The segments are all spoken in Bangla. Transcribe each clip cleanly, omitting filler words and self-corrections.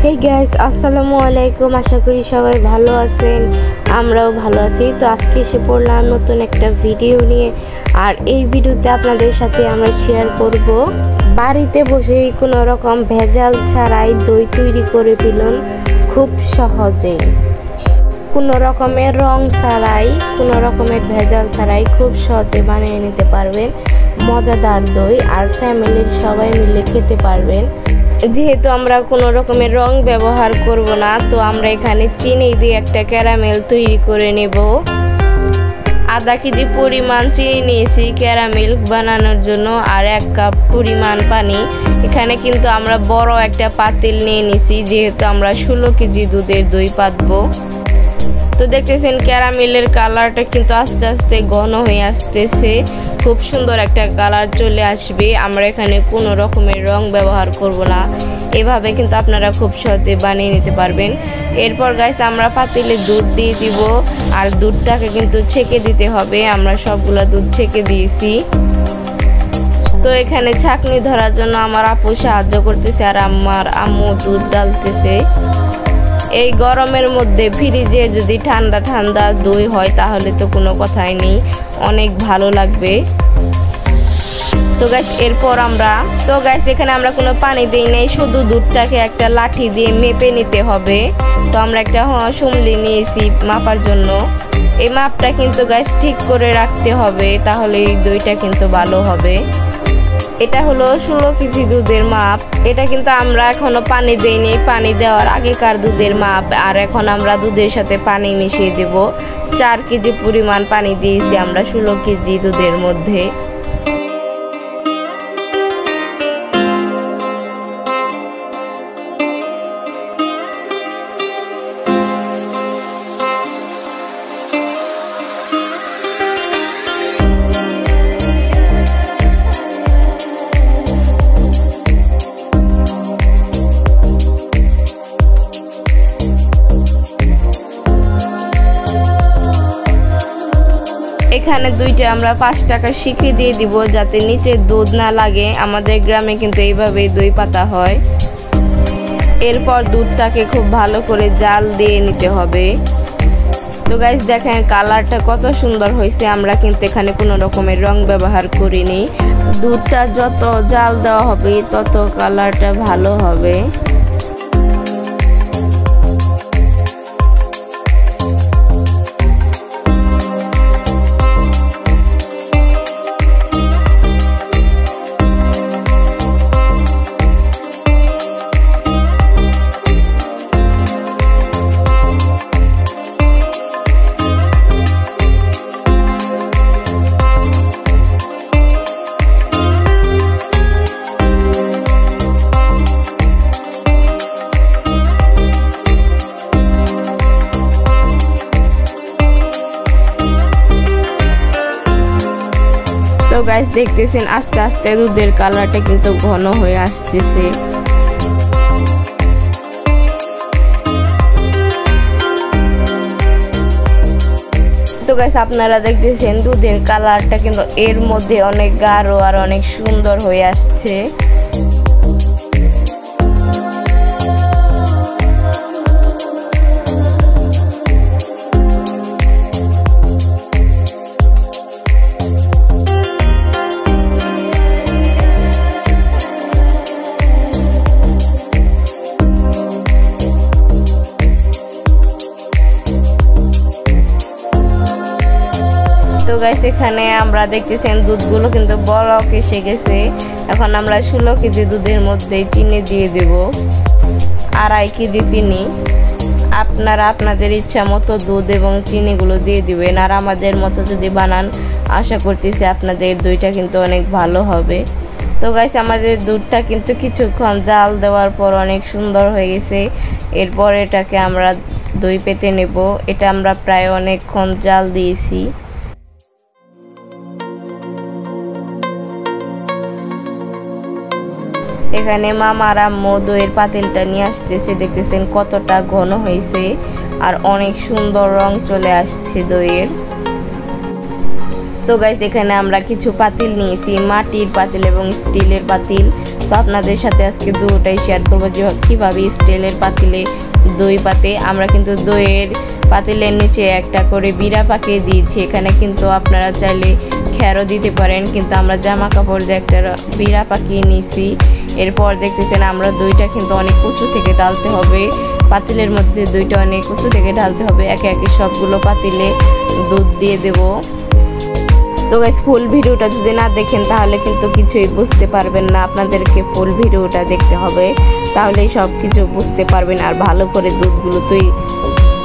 হেই গাইস, আসসালামু আলাইকুম। আশা করি সবাই ভালো আছেন, আমরাও ভালো আছি। তো আজকে এসে পড়লাম নতুন একটা ভিডিও নিয়ে। আর এই ভিডিওতে আপনাদের সাথে আমরা শেয়ার করব বাড়িতে বসেই কোনো রকম ভেজাল ছাড়াই দই তৈরি করে ফেলুন খুব সহজেই, কোনো রকমের রং ছাড়াই, কোনো রকমের ভেজাল ছাড়াই খুব সহজে বানিয়ে নিতে পারবেন মজাদার দই। আর ফ্যামিলির সবাই মিলে খেতে পারবেন। যেহেতু আমরা কোনো রকমের রং ব্যবহার করব না, তো আমরা এখানে চিনি দিয়ে একটা ক্যারামেল তৈরি করে নেব। আধা কেজি পরিমাণ চিনি নিয়েছি ক্যারামেল বানানোর জন্য, আর 1 কাপ পরিমাণ পানি। এখানে কিন্তু আমরা বড় একটা পাতিল নিয়ে নিছি, যেহেতু আমরা 16 কেজি দুধের দই পাতবো। তো দেখতেছেন ক্যারামেলের কালারটা কিন্তু আস্তে আস্তে ঘন হয়ে আসতেছে, খুব সুন্দর একটা কালার চলে আসবে। আমরা এখানে কোনো রকমের রং ব্যবহার করব না, এভাবে কিন্তু আপনারা খুব সহজে বানিয়ে নিতে পারবেন। এরপর গাইস আমরা পাতিলে দুধ দিয়ে দিব, আর দুধটাকে কিন্তু ছেঁকে দিতে হবে। আমরা সবগুলো দুধ ছেঁকে দিয়েছি। তো এখানে ছাঁকনি ধরার জন্য আমার আপু সাহায্য করতেছে, আর আমার আম্মু দুধ ডালতেছে। এই গরমের মধ্যে ফ্রিজে যদি ঠান্ডা ঠান্ডা দই হয় তাহলে তো কোনো কথাই নেই, অনেক ভালো লাগবে। তো গাইস এরপর এখানে আমরা কোনো পানি দিই নাই, শুধু দুধটাকে একটা লাঠি দিয়ে মেপে নিতে হবে। তো আমরা একটা সুমলি নিয়েছি মাপার জন্য। এই মাপটা কিন্তু গাইস ঠিক করে রাখতে হবে, তাহলে এই দইটা কিন্তু ভালো হবে। এটা হলো 16 কেজি দুধের মাপ। এটা কিন্তু আমরা এখনো পানি দেইনি, পানি দেওয়ার আগেকার দুধের মাপ। আর এখন আমরা দুধের সাথে পানি মিশিয়ে দেব। 4 কেজি পরিমাণ পানি দিয়েছি আমরা 16 কেজি দুধের মধ্যে। এখানে দুইটা আমরা 5 টাকা শিখে দিয়ে দিব, যাতে নিচে দুধ না লাগে। আমাদের গ্রামে কিন্তু এইভাবে দই পাতা হয়। এরপর দুধটাকে খুব ভালো করে জাল দিয়ে নিতে হবে। তো গাইস দেখেন কালারটা কত সুন্দর হয়েছে। আমরা কিন্তু এখানে কোনো রকমের রং ব্যবহার করিনি। দুধটা যত জাল দেওয়া হবে তত কালারটা ভালো হবে। তো গাইস দেখতেছেন আস্তে আস্তে দুধের কালারটা কিন্তু ঘন হয়ে আসতেছে। তো গাইস আপনারা দেখতেছেন দুধের কালারটা কিন্তু এর মধ্যে অনেক গাঢ় আর অনেক সুন্দর হয়ে আসছে। তো গাইস এখানে আমরা দেখতেছেন দুধগুলো কিন্তু বলক এসে গেছে। এখন আমরা 16 কেজি দুধের মধ্যে চিনি দিয়ে দেব, 2.5 কেজি চিনি। আপনারা আপনাদের ইচ্ছা মতো দুধ এবং চিনিগুলো দিয়ে দিবেন। আর আমাদের মতো যদি বানান, আশা করতেছি আপনাদের দইটা কিন্তু অনেক ভালো হবে। তো গাইস আমাদের দুধটা কিন্তু কিছুক্ষণ জাল দেওয়ার পর অনেক সুন্দর হয়ে গেছে। এরপর এটাকে আমরা দই পেতে নেব। এটা আমরা প্রায় অনেকক্ষণ জাল দিয়েছি। এখানে মামার আম্মু দইয়ের পাতিলটা নিয়ে আসতেছে। দেখতেছেন কতটা ঘন হয়েছে, আর অনেক সুন্দর রং চলে আসছে দইয়ের। তো গাইস এখানে আমরা কিছু পাতিল নিয়েছি, মাটির পাতিল এবং স্টিলের পাতিল। তো আপনাদের সাথে আজকে দুটোটাই শেয়ার করবো যে কীভাবে স্টিলের পাতিলে দই পাতে। আমরা কিন্তু দইয়ের পাতিলের নিচে একটা করে বিড়া পাকিয়ে দিয়েছি। এখানে কিন্তু আপনারা চাইলে খেরও দিতে পারেন, কিন্তু আমরা জামা কাপড় দিয়ে একটা বিড়া পাকিয়ে নিয়েছি। এরপর দেখতেছেন আমরা দইটা কিন্তু অনেক উঁচু থেকে ঢালতে হবে, পাতিলের মধ্যে দইটা অনেক উঁচু থেকে ঢালতে হবে। একে একে সবগুলো পাতিলে দুধ দিয়ে দেব। তো গাইস ফুল ভিডিওটা যদি না দেখেন তাহলে কিন্তু কিছুই বুঝতে পারবেন না, আপনাদেরকে ফুল ভিডিওটা দেখতে হবে, তাহলেই সব কিছু বুঝতে পারবেন আর ভালো করে দুধগুলো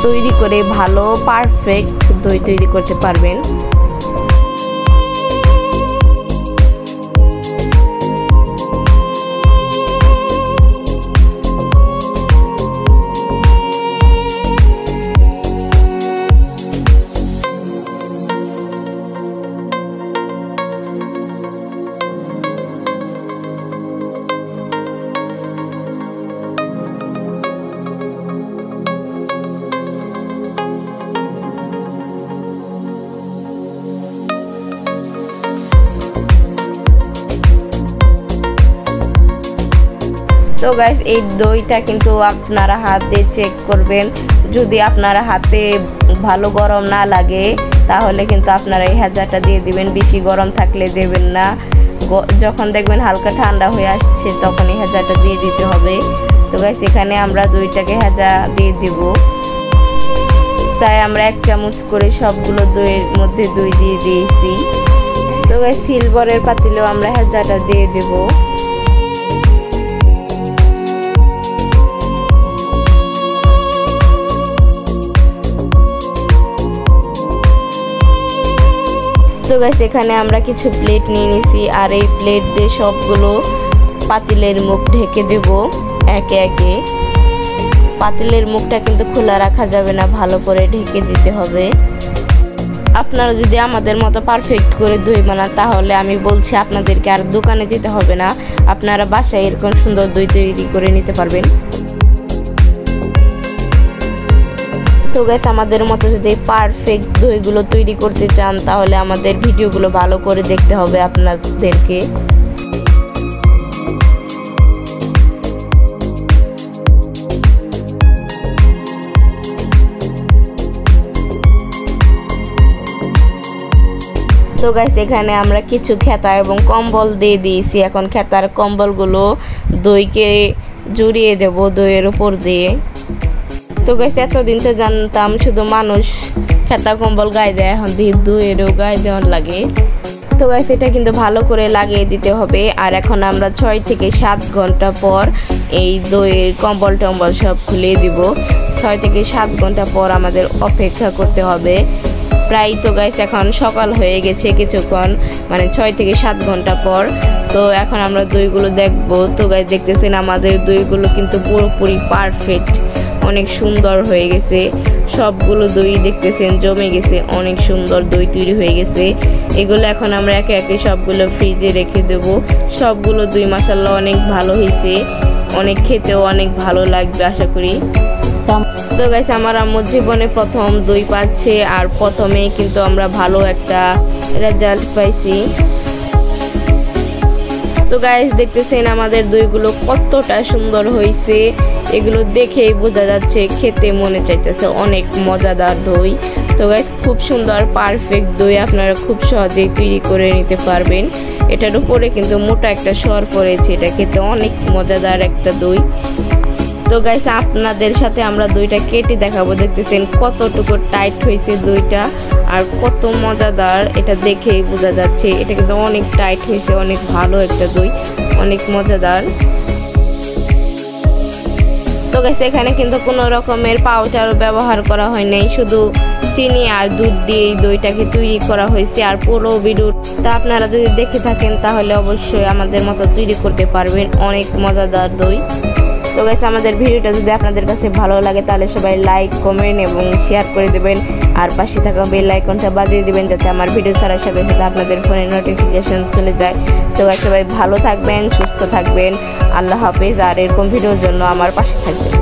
তৈরি করে ভালো পারফেক্ট দই তৈরি করতে পারবেন। তো গাইস এই দইটা কিন্তু আপনারা হাত দিয়ে চেক করবেন, যদি আপনারা হাতে ভালো গরম না লাগে তাহলে কিন্তু আপনারা এই হেজাটা দিয়ে দিবেন, বেশি গরম থাকলে দেবেন না। যখন দেখবেন হালকা ঠান্ডা হয়ে আসছে তখন এই হেজাটা দিয়ে দিতে হবে। তো গাইস এখানে আমরা দইটাকে হেজা দিয়ে দিব, প্রায় আমরা 1 চামচ করে সবগুলো দইয়ের মধ্যে দই দিয়ে দিয়েছি। তো গাইস সিলভারের পাতিলেও আমরা হেজাটা দিয়ে দেব। তো গাইস এখানে আমরা কিছু প্লেট নিয়ে নিয়েছি, আর এই প্লেট দিয়ে সবগুলো পাতিলের মুখ ঢেকে দেব একে একে। পাতিলের মুখটা কিন্তু খোলা রাখা যাবে না, ভালো করে ঢেকে দিতে হবে। আপনারা যদি আমাদের মতো পারফেক্ট করে দই বানান তাহলে আমি বলছি আপনাদেরকে আর দোকানে যেতে হবে না, আপনারা বাসায় এরকম সুন্দর দই তৈরি করে নিতে পারবেন। তো গাইস আমাদের মতো যদি পারফেক্ট দইগুলো তৈরি করতে চান তাহলে আমাদের ভিডিওগুলো ভালো করে দেখতে হবে আপনাদেরকে। তো গাইস এখানে আমরা কিছু খেতা এবং কম্বল দিয়ে দিয়েছি। এখন খেতার কম্বলগুলো দইকে জড়িয়ে দেব দইয়ের উপর দিয়ে। তো গাইস এতদিন তো জানতাম শুধু মানুষ খেতা কম্বল গায়ে দেয়, এখন দইয়েরও গায়ে দেওয়ার লাগে। তো গাইস এটা কিন্তু ভালো করে লাগিয়ে দিতে হবে। আর এখন আমরা 6 থেকে 7 ঘন্টা পর এই দইয়ের কম্বল টম্বল সব খুলে দিব। 6 থেকে 7 ঘন্টা পর আমাদের অপেক্ষা করতে হবে। প্রায় তো গাইস এখন সকাল হয়ে গেছে কিছুক্ষণ, মানে 6 থেকে 7 ঘন্টা পর। তো এখন আমরা দইগুলো দেখব। তো গাইস দেখতেছেন আমাদের দইগুলো কিন্তু পুরোপুরি পারফেক্ট, অনেক সুন্দর হয়ে গেছে। সবগুলো দই দেখতেছেন জমে গেছে, অনেক সুন্দর দই তৈরি হয়ে গেছে। এগুলো এখন আমরা একে একে সবগুলো ফ্রিজে রেখে দেব। সবগুলো দই মাশাআল্লাহ অনেক ভালো হয়েছে, অনেক খেতেও অনেক ভালো লাগবে আশা করি। তো গাইস আমার আম্মুর জীবনে প্রথম দই পাচ্ছে, আর প্রথমেই কিন্তু আমরা ভালো একটা রেজাল্ট পাইছি। তো গাইস দেখতেছেন আমাদের দইগুলো কতটা সুন্দর হয়েছে, এগুলো দেখেই বোঝা যাচ্ছে, খেতে মনে চাইতেছে, অনেক মজাদার দই। তো গাইস খুব সুন্দর পারফেক্ট দই আপনারা খুব সহজেই তৈরি করে নিতে পারবেন। এটার উপরে কিন্তু মোটা একটা সর পড়েছে, এটা খেতে অনেক মজাদার একটা দই। তো গাইস আপনাদের সাথে আমরা দইটা কেটে দেখাবো, দেখতেছেন কতটুকু টাইট হয়েছে দইটা আর কত মজাদার, এটা দেখেই বোঝা যাচ্ছে। এটা কিন্তু অনেক টাইট হয়েছে, অনেক ভালো একটা দই, অনেক মজাদার। তো গাইস এখানে কিন্তু কোনো রকমের পাউডার ব্যবহার করা হয় নাই, শুধু চিনি আর দুধ দিয়ে এই দইটাকে তৈরি করা হয়েছে। আর পুরো ভিডিওটা আপনারা যদি দেখে থাকেন তাহলে অবশ্যই আমাদের মতো তৈরি করতে পারবেন, অনেক মজাদার দই। তো গাইস আমাদের ভিডিওটা যদি আপনাদের কাছে ভালো লাগে তাহলে সবাই লাইক কমেন্ট এবং শেয়ার করে দেবেন, আর পাশে থাকা বেল আইকনটা বাজিয়ে দিবেন যাতে আমার ভিডিও ছাড়ার সাথে সাথে আপনাদের ফোনে নোটিফিকেশন চলে যায়। তো গাইস সবাই ভালো থাকবেন, সুস্থ থাকবেন, আল্লাহ হাফেজ। আর এরকম ভিডিওর জন্য আমার পাশে থাকবেন।